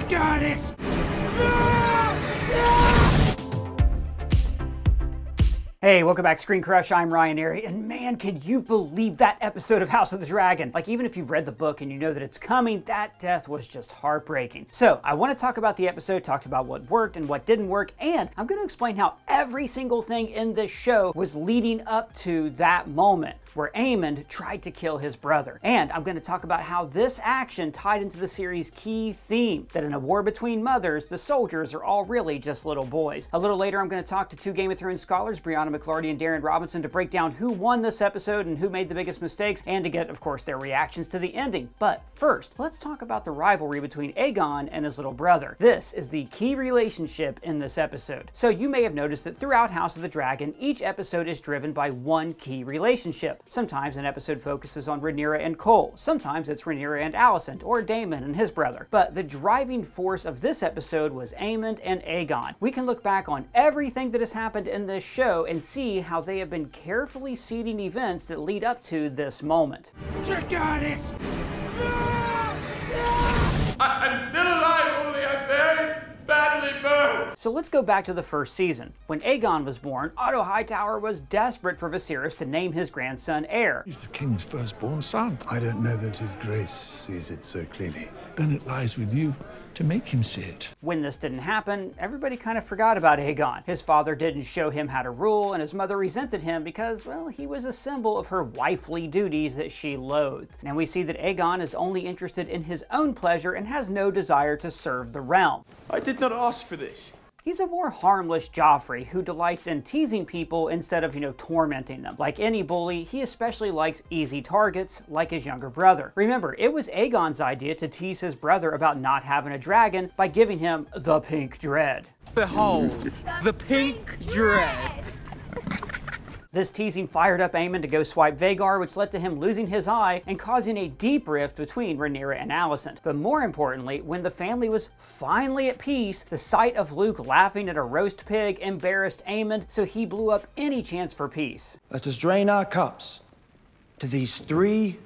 got it! Hey, welcome back, ScreenCrush. I'm Ryan, and man, can you believe that episode of House of the Dragon? Like, even if you've read the book and you know that it's coming, that death was just heartbreaking. So, I want to talk about the episode, talked about what worked and what didn't work, and I'm going to explain how every single thing in this show was leading up to that moment where Aemond tried to kill his brother. And I'm going to talk about how this action tied into the series' key theme, that in a war between mothers, the soldiers are all really just little boys. A little later, I'm going to talk to two Game of Thrones scholars, Brianna McClarty and Darren Robinson, to break down who won this episode and who made the biggest mistakes, and to get, of course, their reactions to the ending. But first, let's talk about the rivalry between Aegon and his little brother. This is the key relationship in this episode. So you may have noticed that throughout House of the Dragon, each episode is driven by one key relationship. Sometimes an episode focuses on Rhaenyra and Cole. Sometimes it's Rhaenyra and Alicent, or Daemon and his brother. But the driving force of this episode was Aemond and Aegon. We can look back on everything that has happened in this show and see how they have been carefully seeding events that lead up to this moment. You got it! I'm still alive, only I'm very badly burned. So let's go back to the first season. When Aegon was born, Otto Hightower was desperate for Viserys to name his grandson heir. He's the king's firstborn son. I don't know that his grace sees it so clearly. Then it lies with you to make him see it. When this didn't happen, everybody kind of forgot about Aegon. His father didn't show him how to rule, and his mother resented him because, well, he was a symbol of her wifely duties that she loathed. And we see that Aegon is only interested in his own pleasure and has no desire to serve the realm. I did not ask for this. He's a more harmless Joffrey who delights in teasing people instead of, tormenting them. Like any bully, he especially likes easy targets, like his younger brother. Remember, it was Aegon's idea to tease his brother about not having a dragon by giving him the pink dread. Behold, the pink dread. This teasing fired up Aemond to go swipe Vhagar, which led to him losing his eye and causing a deep rift between Rhaenyra and Alicent. But more importantly, when the family was finally at peace, the sight of Luke laughing at a roast pig embarrassed Aemond, so he blew up any chance for peace. Let us drain our cups to these three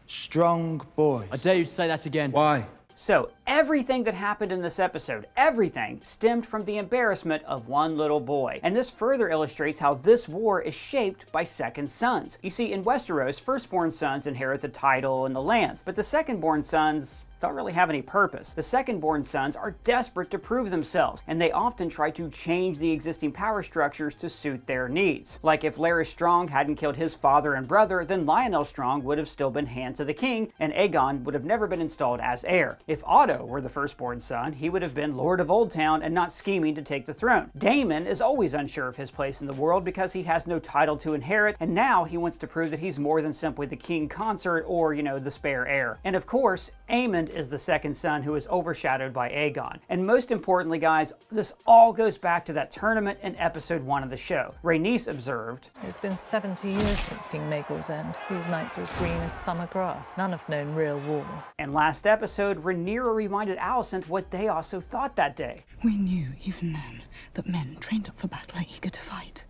strong boys. I dare you to say that again. Why? So everything that happened in this episode, everything stemmed from the embarrassment of one little boy. And this further illustrates how this war is shaped by second sons. You see, in Westeros, firstborn sons inherit the title and the lands, but the secondborn sons don't really have any purpose. The second-born sons are desperate to prove themselves, and they often try to change the existing power structures to suit their needs. Like if Larys Strong hadn't killed his father and brother, then Lionel Strong would have still been hand to the king, and Aegon would have never been installed as heir. If Otto were the firstborn son, he would have been Lord of Old Town and not scheming to take the throne. Daemon is always unsure of his place in the world because he has no title to inherit, and now he wants to prove that he's more than simply the king consort or, the spare heir. And of course, Aemond is the second son who is overshadowed by Aegon. And most importantly, guys, this all goes back to that tournament in episode 1 of the show. Rhaenys observed, "It's been 70 years since King Maegor's end. These nights are as green as summer grass. None have known real war." And last episode, Rhaenyra reminded Alicent what they also thought that day. "We knew, even then, that men trained up for battle are eager to fight.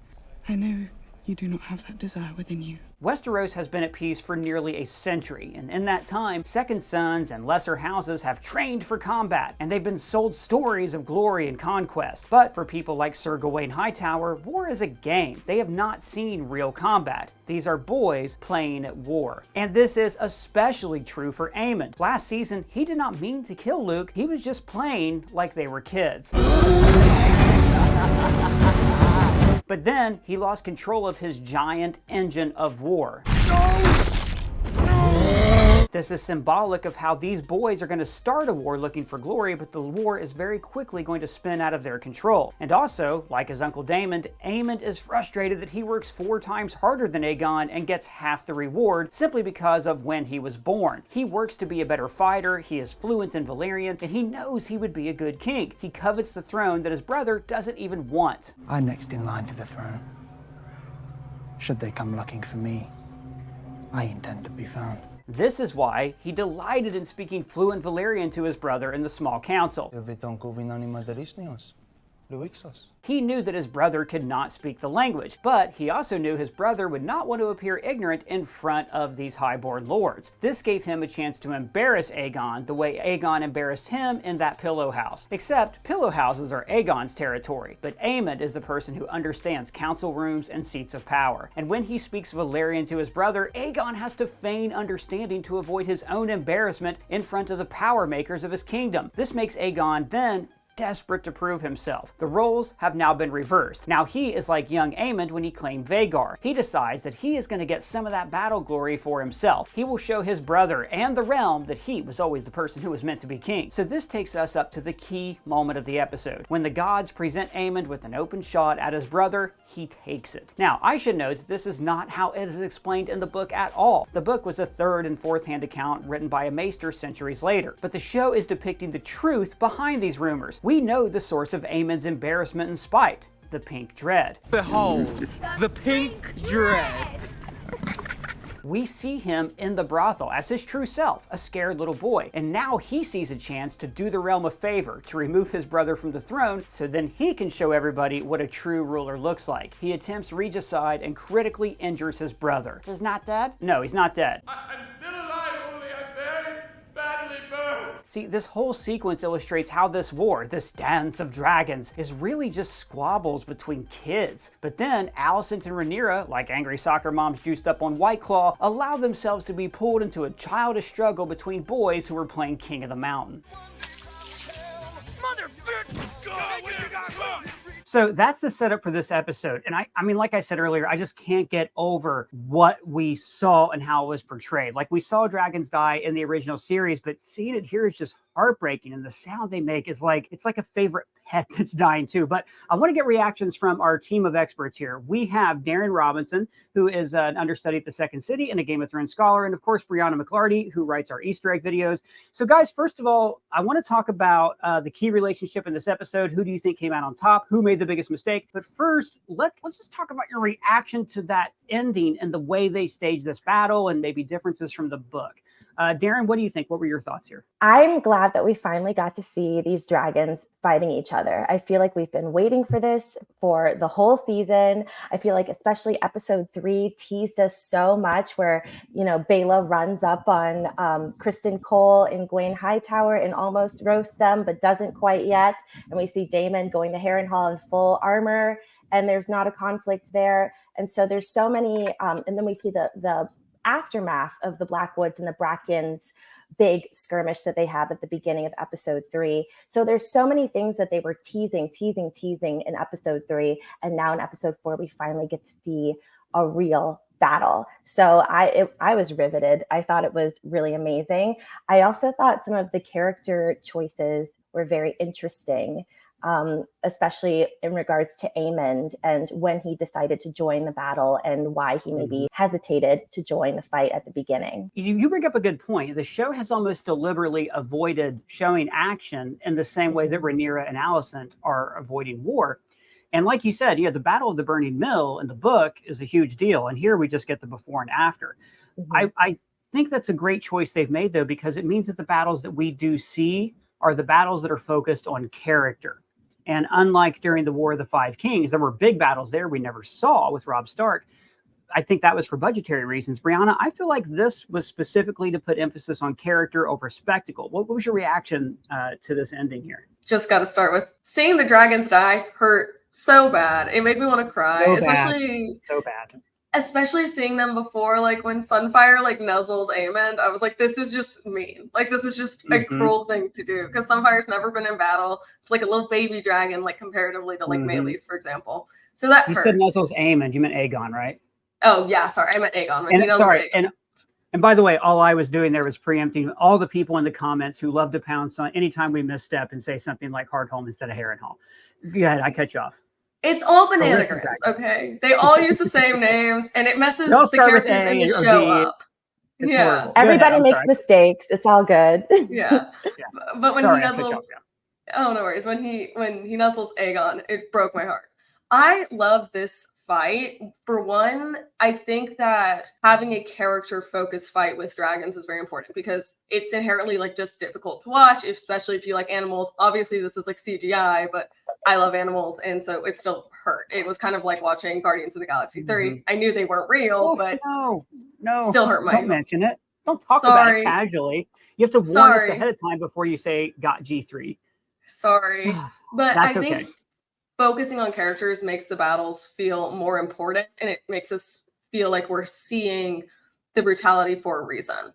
I know you do not have that desire within you." Westeros has been at peace for nearly a century, and in that time, second sons and lesser houses have trained for combat, and they've been sold stories of glory and conquest. But for people like Sir Gawain Hightower, war is a game. They have not seen real combat. These are boys playing at war. And this is especially true for Aemond. Last season, he did not mean to kill Luke, he was just playing like they were kids. But then he lost control of his giant engine of war. This is symbolic of how these boys are going to start a war looking for glory, but the war is very quickly going to spin out of their control. And also, like his uncle Daemon, Aemond is frustrated that he works 4 times harder than Aegon and gets half the reward simply because of when he was born. He works to be a better fighter, he is fluent in Valyrian, and he knows he would be a good king. He covets the throne that his brother doesn't even want. I'm next in line to the throne. Should they come looking for me, I intend to be found. This is why he delighted in speaking fluent Valyrian to his brother in the small council. Luixos. He knew that his brother could not speak the language, but he also knew his brother would not want to appear ignorant in front of these highborn lords. This gave him a chance to embarrass Aegon the way Aegon embarrassed him in that pillow house. Except pillow houses are Aegon's territory, but Aemond is the person who understands council rooms and seats of power. And when he speaks Valyrian to his brother, Aegon has to feign understanding to avoid his own embarrassment in front of the power makers of his kingdom. This makes Aegon then desperate to prove himself. The roles have now been reversed. Now he is like young Aemond when he claimed Vhagar. He decides that he is going to get some of that battle glory for himself. He will show his brother and the realm that he was always the person who was meant to be king. So this takes us up to the key moment of the episode. When the gods present Aemond with an open shot at his brother, he takes it. Now, I should note that this is not how it is explained in the book at all. The book was a third and fourth hand account written by a maester centuries later, but the show is depicting the truth behind these rumors. We know the source of Aemond's embarrassment and spite, the pink dread. Behold, the pink dread. We see him in the brothel as his true self, a scared little boy. And now he sees a chance to do the realm a favor, to remove his brother from the throne, so then he can show everybody what a true ruler looks like. He attempts regicide and critically injures his brother. He's not dead? No, he's not dead. I'm still alive, only I'm very badly burned. See, this whole sequence illustrates how this war, this dance of dragons, is really just squabbles between kids. But then Alicent and Rhaenyra, like angry soccer moms juiced up on White Claw, allow themselves to be pulled into a childish struggle between boys who are playing King of the Mountain. So that's the setup for this episode. And I mean, like I said earlier, I just can't get over what we saw and how it was portrayed. Like, we saw dragons die in the original series, but seeing it here is just heartbreaking. And the sound they make is like, it's like a favorite pet that's dying too. But I want to get reactions from our team of experts here. We have Darren Robinson, who is an understudy at the Second City and a Game of Thrones scholar. And of course, Brianna McLarty, who writes our Easter egg videos. So guys, first of all, I want to talk about the key relationship in this episode. Who do you think came out on top? Who made the biggest mistake? But first, let's just talk about your reaction to that ending and the way they staged this battle and maybe differences from the book. Darren, what do you think? What were your thoughts here? I'm glad that we finally got to see these dragons fighting each other. I feel like we've been waiting for this for the whole season. I feel like especially episode 3 teased us so much where, you know, Bela runs up on Kristen Cole and Gwen Hightower and almost roasts them, but doesn't quite yet. And we see Daemon going to Harrenhal in full armor, and there's not a conflict there. And so there's so many, and then we see the aftermath of the Blackwoods and the Brackens big skirmish that they have at the beginning of episode 3. So there's so many things that they were teasing in episode 3. And now in episode 4, we finally get to see a real battle. So I was riveted. I thought it was really amazing. I also thought some of the character choices were very interesting. Especially in regards to Aemond and when he decided to join the battle and why he maybe hesitated to join the fight at the beginning. You bring up a good point. The show has almost deliberately avoided showing action in the same way that Rhaenyra and Alicent are avoiding war. And like you said, the Battle of the Burning Mill in the book is a huge deal. And here we just get the before and after. I think that's a great choice they've made, though, because it means that the battles that we do see are the battles that are focused on character. And unlike during the War of the Five Kings, there were big battles there we never saw with Robb Stark. I think that was for budgetary reasons. Brianna, I feel like this was specifically to put emphasis on character over spectacle. What was your reaction to this ending here? Just got to start with seeing the dragons die hurt so bad. It made me want to cry, So bad. Especially seeing them before, like when Sunfire like nuzzles Aemond, I was like, this is just mean. Like, this is just a cruel thing to do, because Sunfire's never been in battle. It's like a little baby dragon, like comparatively to like Meleys, for example. So that you hurt. said nuzzles Aemond. You meant Aegon, right? Oh yeah, sorry, I meant Aegon. And by the way, all I was doing there was preempting all the people in the comments who love to pounce on anytime we misstep and say something like Hardhome instead of Harrenhal. Go ahead, I cut you off. It's all bananagrams, okay? They all use the same names, and it messes the characters in the show up. It's horrible. Everybody makes mistakes. It's all good. Yeah. But when he nuzzles, oh no worries. When he nuzzles Aegon, it broke my heart. I love this fight. For one, I think that having a character-focused fight with dragons is very important because it's inherently like just difficult to watch, especially if you like animals. Obviously, this is like CGI, but I love animals, and so it still hurt. It was kind of like watching Guardians of the Galaxy 3. I knew they weren't real, but no, still hurt my don't ego. mention it. Don't talk about it casually. You have to warn us ahead of time before you say got G3. Sorry. But That's I think okay. focusing on characters makes the battles feel more important, and it makes us feel like we're seeing the brutality for a reason.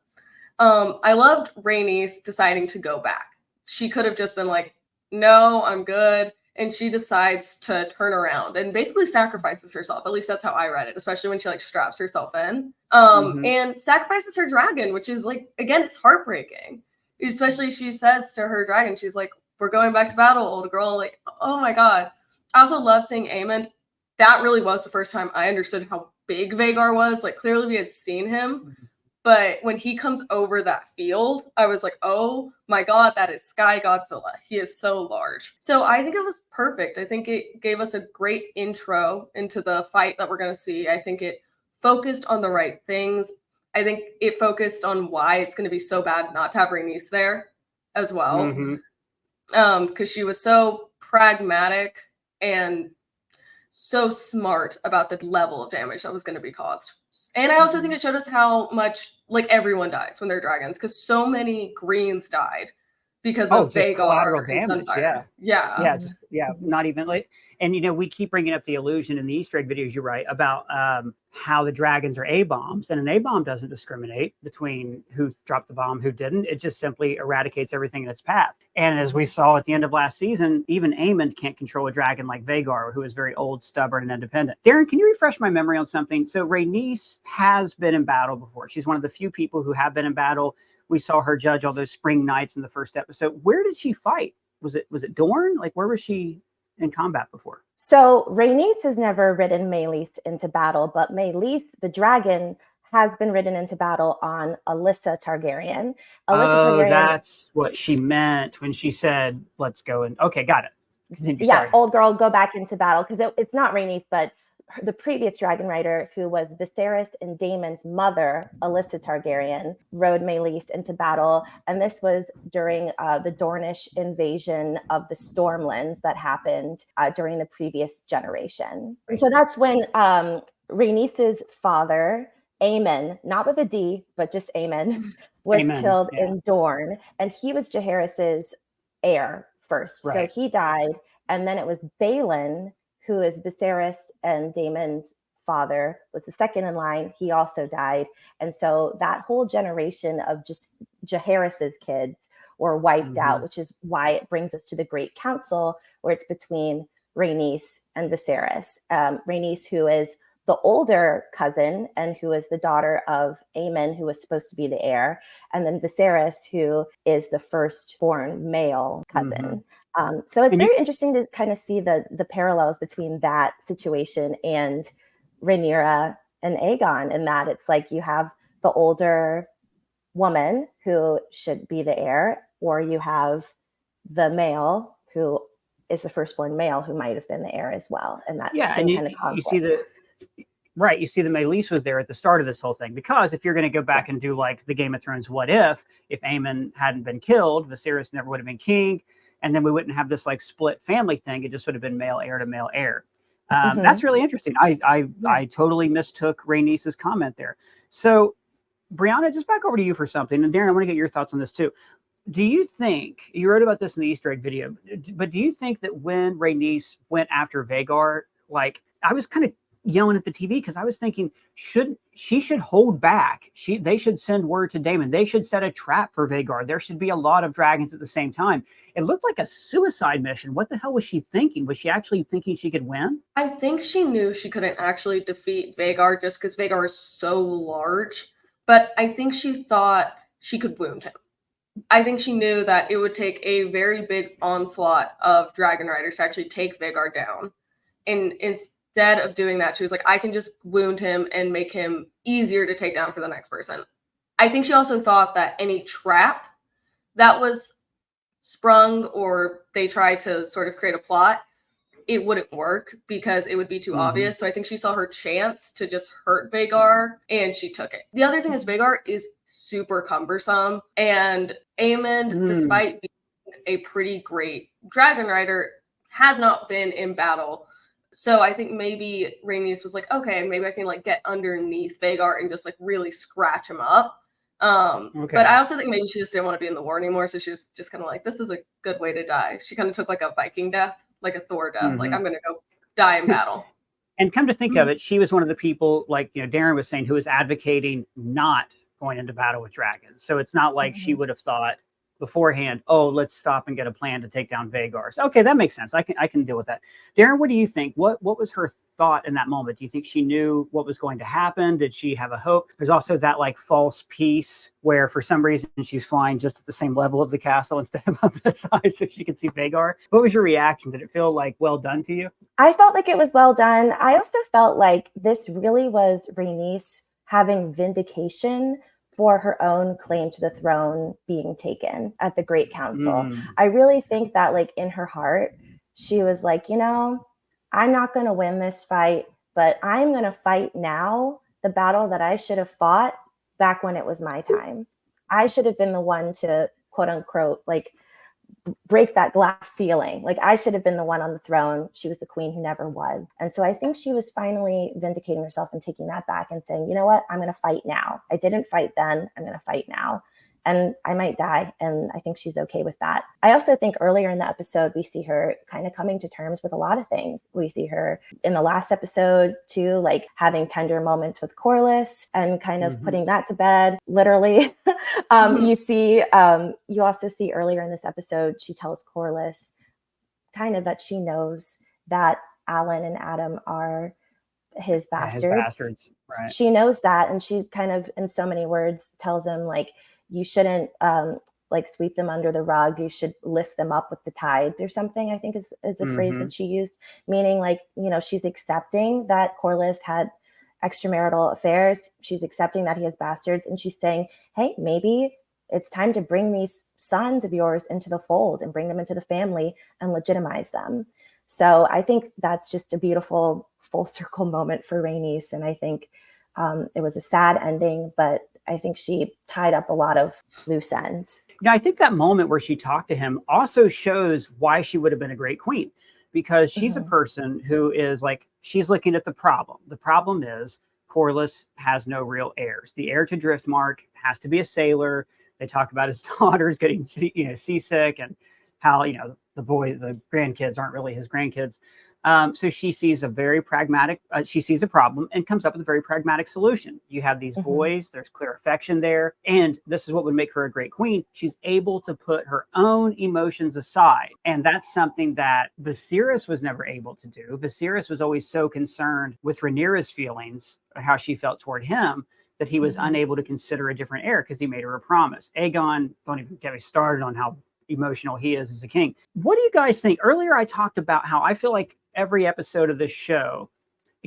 I loved Rhaenys deciding to go back. She could have just been like, no, I'm good. And she decides to turn around and basically sacrifices herself. At least that's how I read it, especially when she like straps herself in. And sacrifices her dragon, which is like, again, it's heartbreaking. Especially she says to her dragon, she's like, we're going back to battle, old girl. Like, oh my God. I also love seeing Aemond. That really was the first time I understood how big Vhagar was. Like, clearly we had seen him. But when he comes over that field, I was like, oh my God, that is Sky Godzilla. He is so large. So I think it was perfect. I think it gave us a great intro into the fight that we're going to see. I think it focused on the right things. I think it focused on why it's going to be so bad not to have Rhaenys there as well. Because she was so pragmatic and so smart about the level of damage that was going to be caused. And I also think it showed us how much like everyone dies when they're dragons, because so many greens died because of Vhagar and Sunfire. Not even like, and you know, we keep bringing up the illusion in the Easter egg videos, you're right, about how the dragons are A-bombs, and an A-bomb doesn't discriminate between who dropped the bomb, who didn't. It just simply eradicates everything in its path. And as we saw at the end of last season, even Aemond can't control a dragon like Vhagar, who is very old, stubborn, and independent. Darren, can you refresh my memory on something? So Rhaenys has been in battle before. She's one of the few people who have been in battle. We saw her judge all those spring nights in the first episode. Where did she fight? Was it Dorne? Like, where was she in combat before? So Rhaenys has never ridden Meleys into battle, but Meleys, the dragon, has been ridden into battle on Alyssa Targaryen. Targaryen, that's what she meant when she said, let's go. And okay, got it. Continue. Yeah, Sorry. old girl, go back into battle. Because it's not Rhaenys, but the previous dragon rider, who was Viserys and Daemon's mother, Alyssa Targaryen, rode Meleys into battle. And this was during the Dornish invasion of the Stormlands that happened during the previous generation. And so that's when Rhaenys' father, Aemon, not with a D, but just Aemon, was killed in Dorne. And he was Jaehaerys' heir first. Right. So he died. And then it was Balon, who is Viserys and Daemon's father, was the second in line. He also died. And so that whole generation of just Jaehaerys' kids were wiped out, which is why it brings us to the Great Council, where it's between Rhaenys and Viserys. Rhaenys, who is the older cousin and who is the daughter of Aemon, who was supposed to be the heir, and then Viserys, who is the firstborn male cousin. So it's very interesting to kind of see the parallels between that situation and Rhaenyra and Aegon, in that it's like you have the older woman who should be the heir, or you have the male who is the firstborn male who might have been the heir as well. And that same kind of conflict. You see the Meleys was there at the start of this whole thing, because if you're going to go back and do like the Game of Thrones, what if Aemon hadn't been killed, Viserys never would have been king, and then we wouldn't have this like split family thing. It just would have been male heir to male heir. That's really interesting. I totally mistook Rhaenys' comment there. So Brianna, just back over to you for something. And Darren, I want to get your thoughts on this too. Do you think, you wrote about this in the Easter egg video, but do you think that when Rhaenys went after Vhagar, like, I was kind of yelling at the TV because I was thinking, she should hold back. They should send word to Daemon. They should set a trap for Vhagar. There should be a lot of dragons at the same time. It looked like a suicide mission. What the hell was she thinking? Was she actually thinking she could win? I think she knew she couldn't actually defeat Vhagar just because Vhagar is so large. But I think she thought she could wound him. I think she knew that it would take a very big onslaught of dragon riders to actually take Vhagar down. And instead of doing that, she was like, I can just wound him and make him easier to take down for the next person. I think she also thought that any trap that was sprung, or they tried to sort of create a plot, it wouldn't work because it would be too obvious. So I think she saw her chance to just hurt Vhagar and she took it. The other thing is Vhagar is super cumbersome, and Aemond, despite being a pretty great dragon rider, has not been in battle. So I think maybe Rhaenys was like, okay, maybe I can like get underneath Vhagar and just like really scratch him up. But I also think maybe she just didn't want to be in the war anymore. So she was just kind of like, this is a good way to die. She kind of took like a Viking death, like a Thor death. Like, I'm going to go die in battle. And come to think of it, she was one of the people, like, you know, Darren was saying, who was advocating not going into battle with dragons. So it's not like she would have thought beforehand, oh, let's stop and get a plan to take down Vhagar. So, okay, that makes sense. I can deal with that. Darren, what do you think? What was her thought in that moment? Do you think she knew what was going to happen? Did she have a hope? There's also that like false peace where for some reason she's flying just at the same level of the castle instead of up this high so she could see Vhagar. What was your reaction? Did it feel like well done to you? I felt like it was well done. I also felt like this really was Rhaenys having vindication for her own claim to the throne being taken at the Great Council. I really think that like in her heart, she was like, you know, I'm not going to win this fight, but I'm going to fight now the battle that I should have fought back when it was my time. I should have been the one to quote unquote, like break that glass ceiling. Like I should have been the one on the throne. She was the queen who never was. And so I think she was finally vindicating herself and taking that back and saying, you know what, I'm going to fight now. I didn't fight then. I'm going to fight now. And I might die. And I think she's okay with that. I also think earlier in the episode, we see her kind of coming to terms with a lot of things. We see her in the last episode too, like having tender moments with Corlys and kind of putting that to bed, literally. You also see earlier in this episode, she tells Corlys kind of that she knows that Alan and Adam are his bastards. Right. She knows that. And she kind of, in so many words, tells him like, you shouldn't like sweep them under the rug. You should lift them up with the tides or something, I think is a phrase that she used, meaning like, you know, she's accepting that Corlys had extramarital affairs. She's accepting that he has bastards. And she's saying, hey, maybe it's time to bring these sons of yours into the fold and bring them into the family and legitimize them. So I think that's just a beautiful full circle moment for Rhaenys. And I think it was a sad ending, but I think she tied up a lot of loose ends. Yeah, I think that moment where she talked to him also shows why she would have been a great queen, because she's a person who is like, she's looking at the problem. The problem is Corlys has no real heirs. The heir to Driftmark has to be a sailor. They talk about his daughters getting, seasick and how, the grandkids aren't really his grandkids. So she sees a very pragmatic, she sees a problem and comes up with a very pragmatic solution. You have these boys, there's clear affection there. And this is what would make her a great queen. She's able to put her own emotions aside. And that's something that Viserys was never able to do. Viserys was always so concerned with Rhaenyra's feelings, how she felt toward him, that he was unable to consider a different heir because he made her a promise. Aegon, don't even get me started on how emotional he is as a king. What do you guys think? Earlier, I talked about how I feel like every episode of this show,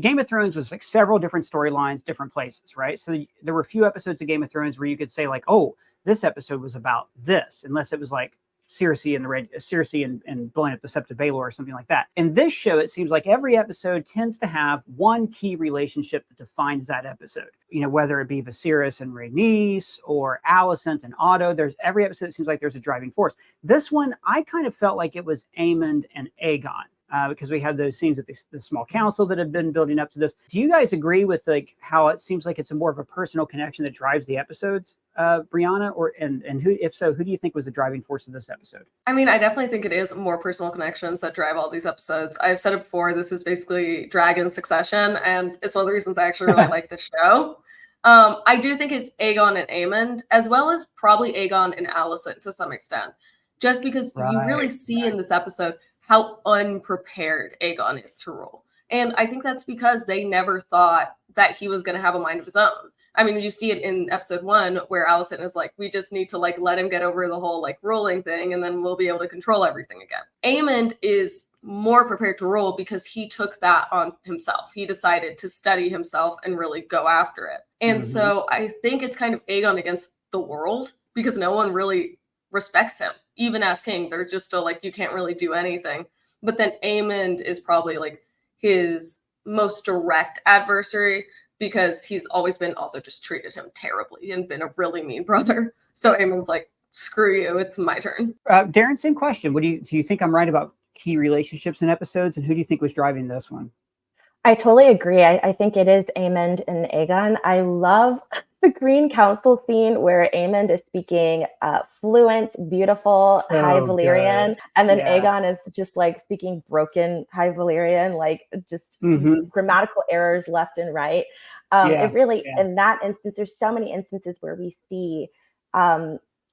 Game of Thrones was like several different storylines, different places, right? So there were a few episodes of Game of Thrones where you could say like, oh, this episode was about this, unless it was like Cersei and blowing up the Sept of Baelor or something like that. In this show, it seems like every episode tends to have one key relationship that defines that episode. Whether it be Viserys and Rhaenys or Alicent and Otto, every episode it seems like there's a driving force. This one, I kind of felt like it was Aemond and Aegon. Because we had those scenes at the small council that had been building up to this. Do you guys agree with like how it seems like it's more of a personal connection that drives the episodes, Brianna? And who, if so, who do you think was the driving force of this episode? I mean, I definitely think it is more personal connections that drive all these episodes. I've said it before, this is basically Dragon Succession, and it's one of the reasons I actually really like the show. I do think it's Aegon and Aemond, as well as probably Aegon and Alicent to some extent, just because you really see in this episode how unprepared Aegon is to rule. And I think that's because they never thought that he was going to have a mind of his own. I mean, you see it in episode 1 where Alicent is like, we just need to like let him get over the whole like ruling thing and then we'll be able to control everything again. Aemond is more prepared to rule because he took that on himself. He decided to study himself and really go after it. And so I think it's kind of Aegon against the world because no one really respects him. Even as king, they're just still like, you can't really do anything. But then Aemond is probably like his most direct adversary, because he's always been also just treated him terribly and been a really mean brother. So Aemond's like, screw you, it's my turn. Darren, same question. Do you think I'm right about key relationships in episodes, and who do you think was driving this one? I totally agree. I think it is Aemond and Aegon. I love the Green Council scene where Aemond is speaking fluent, beautiful High Valyrian, and then Aegon is just like speaking broken High Valyrian, like just grammatical errors left and right. It really, in that instance, there's so many instances where we see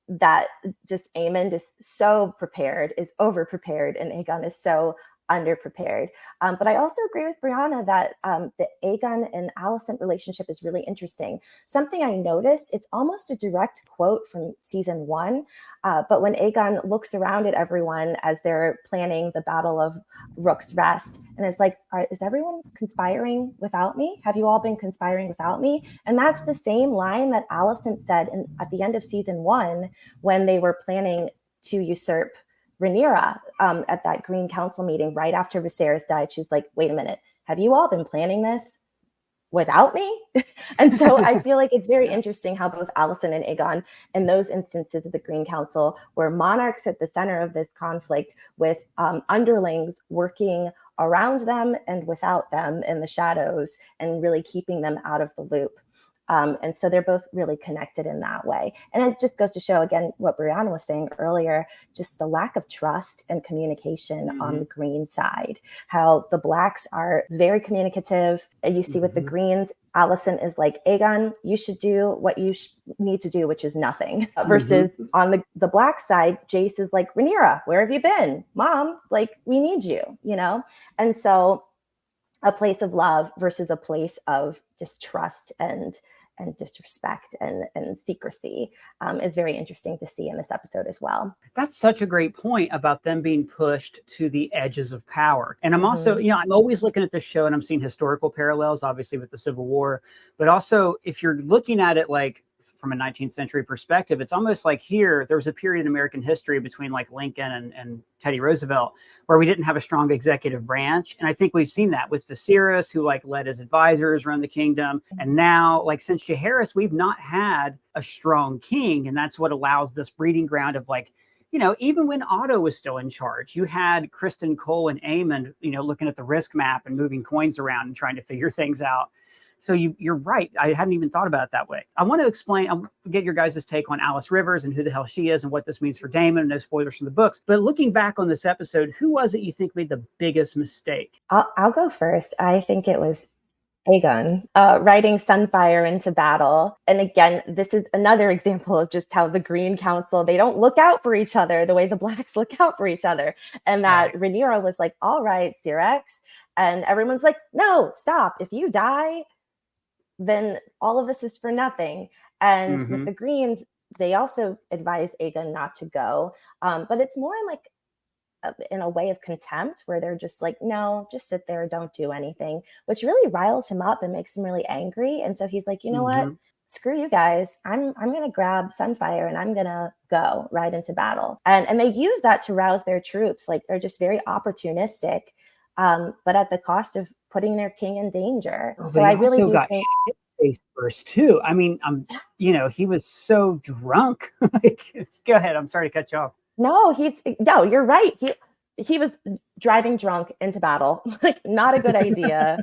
that just Aemond is so prepared, is over prepared, and Aegon is so underprepared. But I also agree with Brianna that the Aegon and Alicent relationship is really interesting. Something I noticed, it's almost a direct quote from season 1, but when Aegon looks around at everyone as they're planning the Battle of Rook's Rest, and is like, is everyone conspiring without me? Have you all been conspiring without me? And that's the same line that Alicent said at the end of season 1 when they were planning to usurp Rhaenyra at that Green Council meeting right after Viserys died. She's like, wait a minute, have you all been planning this without me? And so I feel like it's very interesting how both Alicent and Aegon, in those instances of the Green Council, were monarchs at the center of this conflict with underlings working around them and without them in the shadows and really keeping them out of the loop. And so they're both really connected in that way. And it just goes to show, again, what Brianna was saying earlier, just the lack of trust and communication on the Green side, how the Blacks are very communicative. And you see with the Greens, Alicent is like, Aegon, you should do what you need to do, which is nothing. Versus on the Black side, Jace is like, Rhaenyra, where have you been? Mom, like, we need you, you know? And so a place of love versus a place of distrust and disrespect and secrecy is very interesting to see in this episode as well. That's such a great point about them being pushed to the edges of power. And I'm also, I'm always looking at this show and I'm seeing historical parallels, obviously with the Civil War, but also if you're looking at it like from a 19th century perspective, it's almost like here, there was a period in American history between like Lincoln and Teddy Roosevelt where we didn't have a strong executive branch. And I think we've seen that with Viserys, who like led his advisors around the kingdom. And now, like since Jaehaerys, we've not had a strong king. And that's what allows this breeding ground of like, even when Otto was still in charge, you had Kristen Cole and Aemond, looking at the risk map and moving coins around and trying to figure things out. So you're right. I hadn't even thought about it that way. I want to explain, I'll get your guys' take on Alice Rivers and who the hell she is and what this means for Daemon. No spoilers from the books. But looking back on this episode, who was it you think made the biggest mistake? I'll go first. I think it was Aegon riding Sunfire into battle. And again, this is another example of just how the Green Council, they don't look out for each other the way the Blacks look out for each other. And that Rhaenyra was like, all right, Syrax. And everyone's like, no, stop. If you die, then all of this is for nothing. And with the Greens, they also advised Aegon not to go. But it's more in a way of contempt where they're just like, no, just sit there, don't do anything, which really riles him up and makes him really angry. And so he's like, you know what? Screw you guys. I'm going to grab Sunfire and I'm going to go right into battle. And they use that to rouse their troops. Like they're just very opportunistic, but at the cost of putting their king in danger. Oh, so I really do think face first too. I mean, he was so drunk. Go ahead. I'm sorry to cut you off. No, you're right. He was driving drunk into battle. Like not a good idea.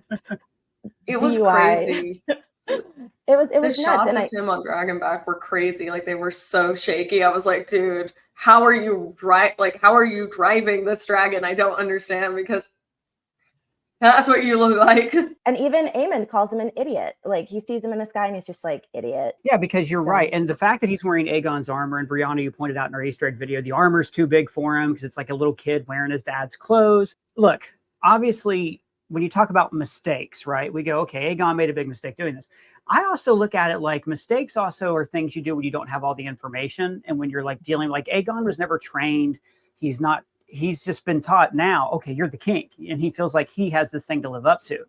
It was crazy. It was the nuts. shots of him on Dragonback were crazy. Like they were so shaky. I was like, dude, how are you driving this dragon? I don't understand, because that's what you look like. And even Aemond calls him an idiot. Like he sees him in the sky and he's just like, idiot. Yeah, because you're right. And the fact that he's wearing Aegon's armor, and Brianna, you pointed out in our Easter egg video, the armor's too big for him because it's like a little kid wearing his dad's clothes. Look, obviously, when you talk about mistakes, right, we go, okay, Aegon made a big mistake doing this. I also look at it like mistakes also are things you do when you don't have all the information. And when you're like dealing, like Aegon was never trained. He's not he's just been taught now, okay, you're the king. And he feels like he has this thing to live up to.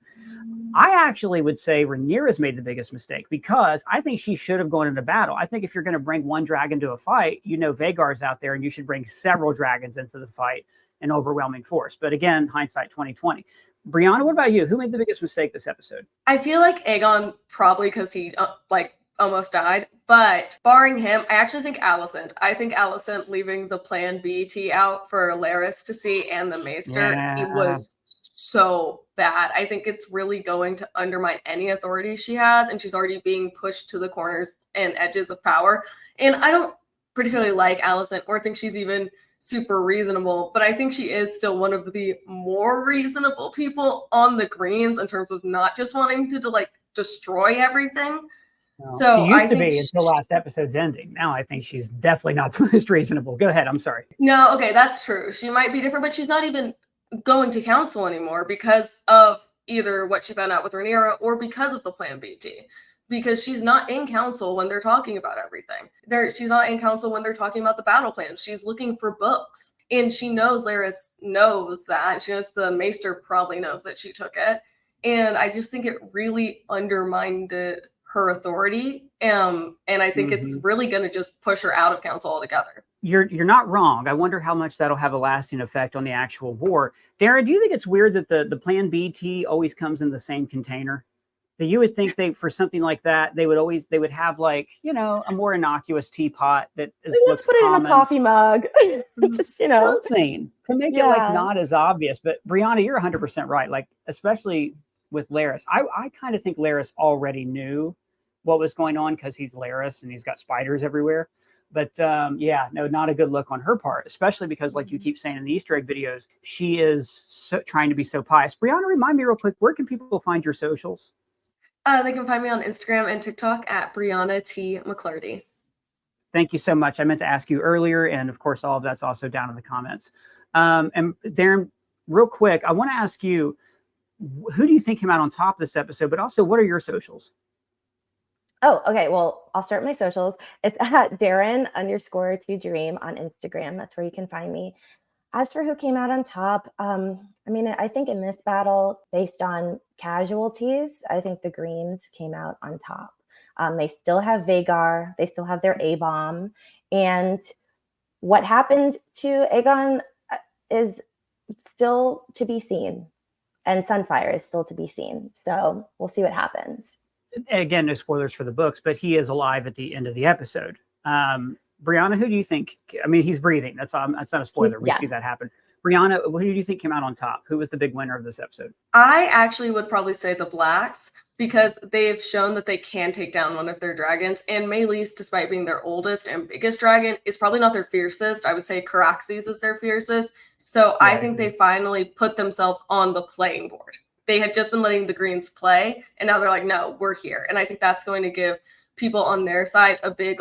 I actually would say Rhaenyra's made the biggest mistake because I think she should have gone into battle. I think if you're going to bring one dragon to a fight, Vhagar's out there and you should bring several dragons into the fight in overwhelming force. But again, hindsight 2020. Brianna, what about you? Who made the biggest mistake this episode? I feel like Aegon, probably because he almost died, but barring him, I actually think Alicent. I think Alicent leaving the Plan B tea out for Larys to see and the Maester, it was so bad. I think it's really going to undermine any authority she has, and she's already being pushed to the corners and edges of power. And I don't particularly like Alicent or think she's even super reasonable, but I think she is still one of the more reasonable people on the Greens in terms of not just wanting to destroy everything. So she used to be until last episode's ending. Now I think she's definitely not the most reasonable. Go ahead. I'm sorry. No, okay, that's true. She might be different, but she's not even going to council anymore because of either what she found out with Rhaenyra or because of the Plan B tea. Because she's not in council when they're talking about everything. She's not in council when they're talking about the battle plan. She's looking for books. And she knows Larys knows that. And she knows the Maester probably knows that she took it. And I just think it really undermined her authority. And I think it's really going to just push her out of council altogether. You're not wrong. I wonder how much that'll have a lasting effect on the actual war. Darren, do you think it's weird that the Plan B tea always comes in the same container? That you would think for something like that, they would have a more innocuous teapot that is let's put it in a coffee mug. Just, something to make it not as obvious. But Brianna, you're 100% right. Especially with Larys. I kind of think Larys already knew what was going on because he's Larys and he's got spiders everywhere. But not a good look on her part, especially because, like you keep saying in the Easter egg videos, she is trying to be so pious. Brianna, remind me real quick, where can people find your socials? They can find me on Instagram and TikTok at Brianna T. McClarty. Thank you so much. I meant to ask you earlier, and of course, all of that's also down in the comments. And Darren, real quick, I want to ask you, who do you think came out on top of this episode? But also, what are your socials? Oh, okay. Well, I'll start my socials. It's at Darren_to dream on Instagram. That's where you can find me. As for who came out on top, I think in this battle, based on casualties, I think the Greens came out on top. They still have Vhagar. They still have their A-bomb. And what happened to Aegon is still to be seen. And Sunfire is still to be seen. So we'll see what happens. Again, no spoilers for the books, but he is alive at the end of the episode. Brianna, who do you think? He's breathing. That's not a spoiler. We see that happen. Brianna, who do you think came out on top? Who was the big winner of this episode? I actually would probably say the Blacks because they've shown that they can take down one of their dragons. And Meleys, despite being their oldest and biggest dragon, is probably not their fiercest. I would say Caraxes is their fiercest. So I think they finally put themselves on the playing board. They had just been letting the Greens play, and now they're like, no, we're here. And I think that's going to give people on their side a big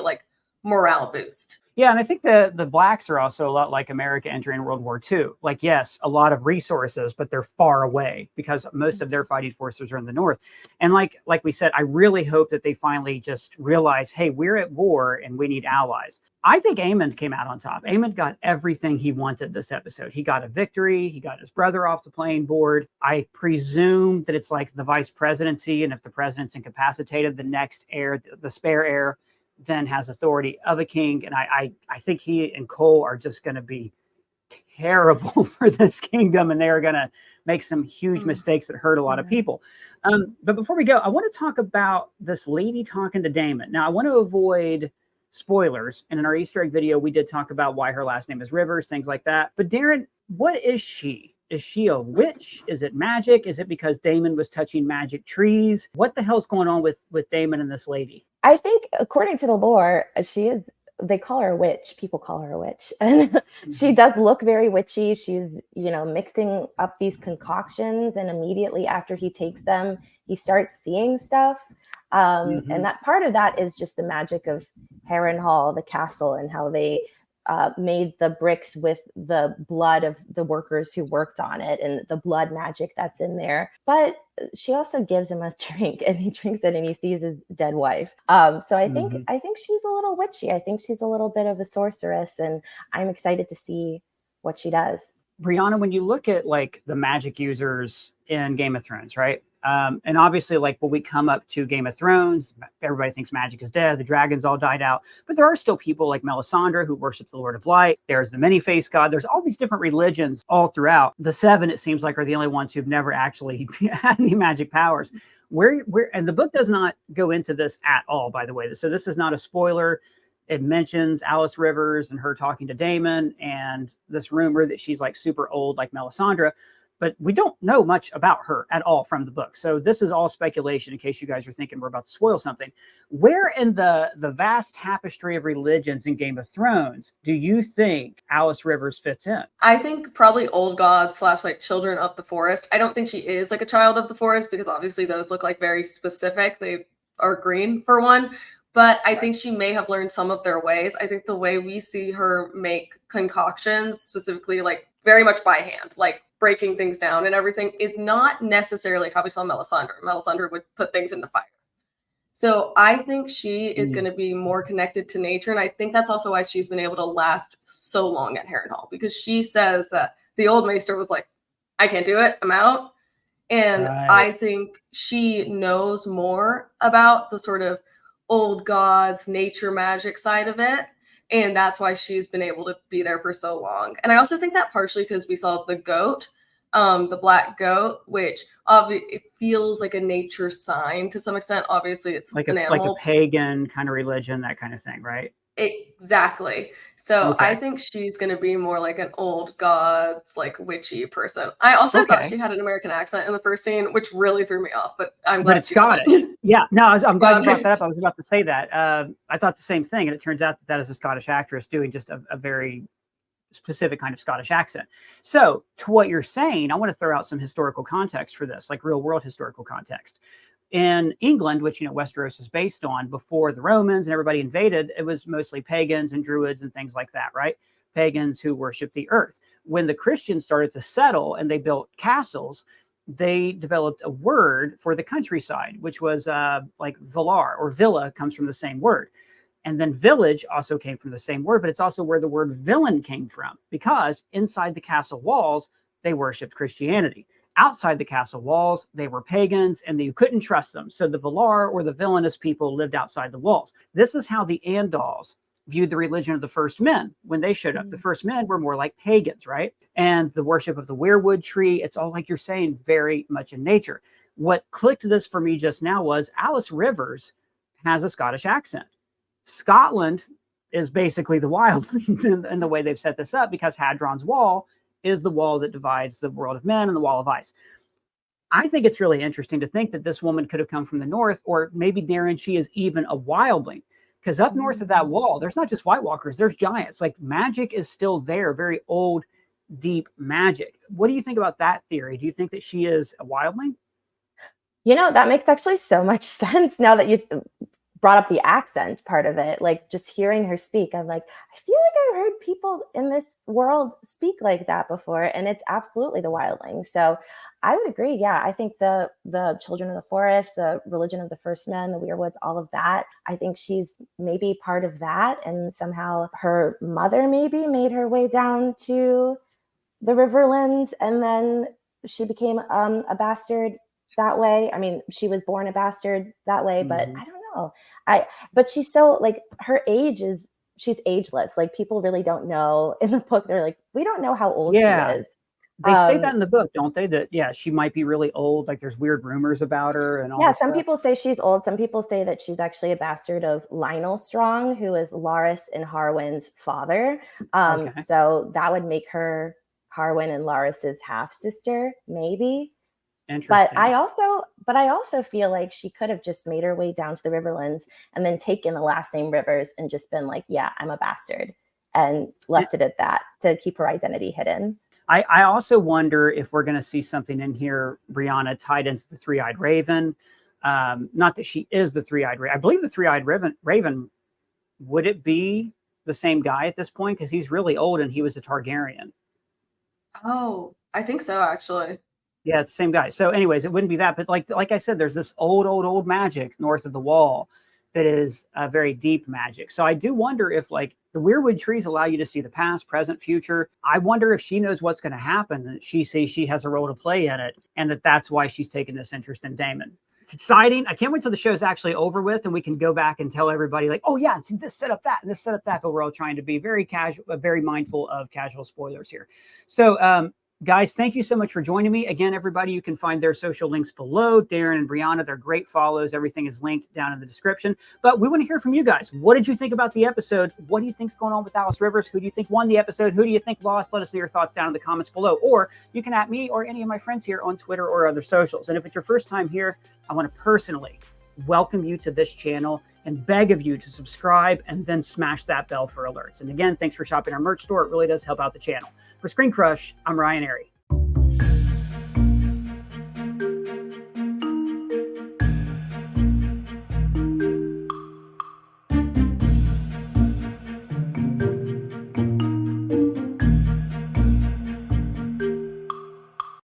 morale boost. Yeah, and I think the Blacks are also a lot like America entering World War II. Yes, a lot of resources, but they're far away because most of their fighting forces are in the north. And like we said, I really hope that they finally just realize, hey, we're at war and we need allies. I think Aemond came out on top. Aemond got everything he wanted this episode. He got a victory. He got his brother off the playing board. I presume that it's like the vice presidency, and if the president's incapacitated, the next heir, the spare heir, then has authority of a king. And I think he and Cole are just going to be terrible for this kingdom, and they're going to make some huge mistakes that hurt a lot of people. But before we go, I want to talk about this lady talking to Daemon. Now, I want to avoid spoilers. And in our Easter egg video, we did talk about why her last name is Rivers, things like that. But Darren, what is she? Is she a witch? Is it magic? Is it because Daemon was touching magic trees? What the hell's going on with Daemon and this lady? I think, according to the lore, they call her a witch. People call her a witch. And she does look very witchy. She's, mixing up these concoctions. And immediately after he takes them, he starts seeing stuff. And that part of that is just the magic of Harrenhal, the castle, and how they made the bricks with the blood of the workers who worked on it and the blood magic that's in there. But she also gives him a drink, and he drinks it and he sees his dead wife. So I think she's a little witchy. I think she's a little bit of a sorceress, and I'm excited to see what she does. Brianna, when you look at like the magic users in Game of Thrones, right? And obviously, like when we come up to Game of Thrones, everybody thinks magic is dead. The dragons all died out. But there are still people like Melisandre who worship the Lord of Light. There's the many-faced god. There's all these different religions all throughout. The seven, it seems like, are the only ones who've never actually had any magic powers. And the book does not go into this at all, by the way. So this is not a spoiler. It mentions Alice Rivers and her talking to Daemon and this rumor that she's like super old like Melisandre, but we don't know much about her at all from the book. So this is all speculation in case you guys are thinking we're about to spoil something. Where in the vast tapestry of religions in Game of Thrones do you think Alice Rivers fits in? I think probably old gods / like children of the forest. I don't think she is like a child of the forest because obviously those look like very specific. They are green for one. But I think she may have learned some of their ways. I think the way we see her make concoctions, specifically like very much by hand, like breaking things down and everything, is not necessarily how we saw Melisandre. Melisandre would put things into fire. So I think she is going to be more connected to nature. And I think that's also why she's been able to last so long at Harrenhal, because she says that the old maester was like, I can't do it, I'm out. And I think she knows more about the sort of old gods, nature magic side of it. And that's why she's been able to be there for so long. And I also think that partially because we saw the goat, the black goat, which it feels like a nature sign to some extent. Obviously, it's like an animal. Like a pagan kind of religion, that kind of thing, right? Exactly. So I think she's going to be more like an old gods, like witchy person. I also thought she had an American accent in the first scene, which really threw me off, but I'm glad it's Scottish. Yeah, no, I'm glad you brought that up. I was about to say that. I thought the same thing, and it turns out that is a Scottish actress doing just a very specific kind of Scottish accent. So to what you're saying, I want to throw out some historical context for this, like real world historical context. In England, which, Westeros is based on, before the Romans and everybody invaded, it was mostly pagans and druids and things like that, right? Pagans who worshiped the earth. When the Christians started to settle and they built castles, they developed a word for the countryside, which was like villar, or villa comes from the same word. And then village also came from the same word, but it's also where the word villain came from, because inside the castle walls, they worshiped Christianity. Outside the castle walls, they were pagans and you couldn't trust them. So the Valar, or the villainous people, lived outside the walls. This is how the Andals viewed the religion of the first men when they showed up. The first men were more like pagans, right? And the worship of the weirwood tree, it's all, like you're saying, very much in nature. What clicked this for me just now was Alice Rivers has a Scottish accent. Scotland is basically the wildlings in the way they've set this up, because Hadron's Wall is the wall that divides the world of men and the wall of ice. I think it's really interesting to think that this woman could have come from the north, or maybe, Darren, she is even a wildling, because up north of that wall, there's not just White Walkers, there's giants. Like, magic is still there, very old, deep magic. What do you think about that theory? Do you think that she is a wildling? That makes actually so much sense now that you brought up the accent part of it. Like, just hearing her speak, I'm like, I feel like I've heard people in this world speak like that before, and it's absolutely the wildling. So I would agree. Yeah, I think the children of the forest, the religion of the first men, the weirwoods, all of that, I think she's maybe part of that, and somehow her mother maybe made her way down to the Riverlands, and then she became a bastard that way. I mean, she was born a bastard that way, but I don't know. But she's so, like, her age is, she's ageless. Like, people really don't know in the book. They're like, we don't know how old she is. They say that in the book, don't they? That, she might be really old. Like, there's weird rumors about her and all. Yeah, some people say she's old. Some people say that she's actually a bastard of Lionel Strong, who is Larys and Harwin's father. So that would make her Harwin and Larys's half sister, maybe. But I also feel like she could have just made her way down to the Riverlands and then taken the last name Rivers and just been like, yeah, I'm a bastard, and left it at that to keep her identity hidden. I also wonder if we're going to see something in here, Brianna, tied into the three-eyed raven. Not that she is the three-eyed raven. I believe the three-eyed raven, would it be the same guy at this point? Because he's really old and he was a Targaryen. Oh, I think so, actually. Yeah, it's the same guy. So anyways, it wouldn't be that. But like I said, there's this old magic north of the wall that is very deep magic. So I do wonder if like the weirwood trees allow you to see the past, present, future. I wonder if she knows what's going to happen, and she sees she has a role to play in it, and that's why she's taken this interest in Daemon. It's exciting. I can't wait till the show's actually over with and we can go back and tell everybody like, oh yeah, see this set up that and this set up that, but we're all trying to be very casual, very mindful of casual spoilers here. So guys, thank you so much for joining me. Again, everybody, you can find their social links below. Darren and Brianna, they're great follows. Everything is linked down in the description. But we want to hear from you guys. What did you think about the episode? What do you think's going on with Alice Rivers? Who do you think won the episode? Who do you think lost? Let us know your thoughts down in the comments below. Or you can at me or any of my friends here on Twitter or other socials. And if it's your first time here, I want to personally welcome you to this channel and beg of you to subscribe and then smash that bell for alerts. And again, thanks for shopping our merch store. It really does help out the channel. For ScreenCrush, I'm Ryan Airy.